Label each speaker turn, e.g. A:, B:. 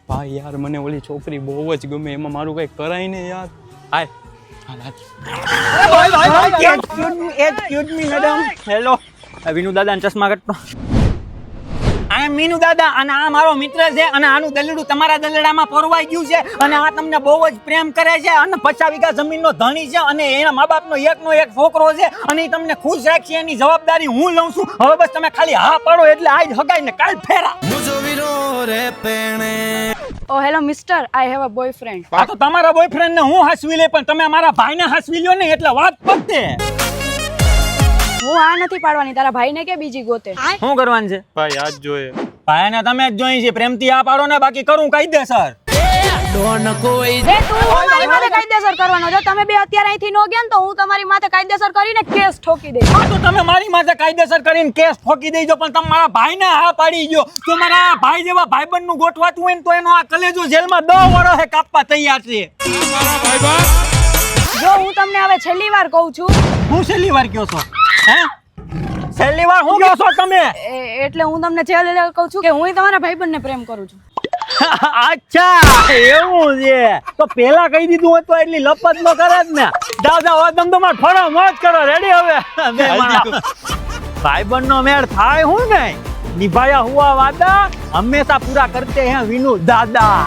A: ભાઈ યાર મને ઓલી છોકરી બહુ જ ગમે, એમાં મારું કઈ કરાય ને યાર. Hi
B: excuse me madam. Hello, Vinu દાદા ચશ્મા કાઢતો. આ મીનુ દાદા અને આ મારો મિત્ર છે અને આનું દલડું તમારા દલડામાં પરવાઈ ગયું છે અને આ તમને બહુ જ પ્રેમ કરે છે અને 50 વીઘા જમીનનો ધણી છે અને એના મા બાપનો એકનો એક છોકરો છે અને એ તમને ખુશ રાખશે એની જવાબદારી હું લઉં છું. હવે બસ તમે ખાલી હા પાડો એટલે આજ હગાઈ ને કાલ ફેરા.
C: Oh hello mister, I have a boyfriend.
B: આ તો તમારા બોયફ્રેન્ડ ને હું હસવી લે પણ તમે મારા ભાઈને હસવી લ્યો ને એટલે વાત પતે.
C: હું આ નથી પાડવાની, તારા ભાઈને કે બીજી ગોતે.
B: શું કરવાનું છે?
A: ભાઈ આજ જોઈએ.
B: ભાઈને તમે જ જોઈ છે, પ્રેમથી આ પાડો ને બાકી કરું કાયદેસર.
C: તું મારી માથે કાયદેસર કરવાનો જો તમે બે અત્યારે અહીંથી નો ગયા ને તો હું તમારી માથે કાયદેસર કરીને કેસ ઠોકી દઈશ.
B: હા તો તમે મારી માથે કાયદેસર કરીને કેસ ઠોકી દેજો પણ તમે મારા ભાઈને હા પાડી ગયો. તો મારા ભાઈ જેવા ભાઈબંધનું ગોઠવાતું હોય ને તો એનો આ કલેજો જેલમાં 10 વર્ષે કાપવા તૈયાર છે.
C: જો હું તમને હવે છેલ્લી વાર કહું છું.
B: હું છેલ્લી વાર કહો છો? હે છેલ્લી વાર હું કહો છો તમે?
C: એટલે હું તમને છેલ્લી વાર કહું છું કે હું તમારા ભાઈબંધને પ્રેમ કરું છું.
B: અચ્છા એવું છે તો પેલા કહી દીધું હોત તો એટલી લપત ન કરે જ ને. જાઓ જાઓ દમદમાટ ફરો મોજ કરો. રેડી હવે ભાઈબંધનો મેળ થાય હું નહીં નિભાયા હુઆ વાદા હંમેશા પૂરા કરતે હે વિનુ દાદા.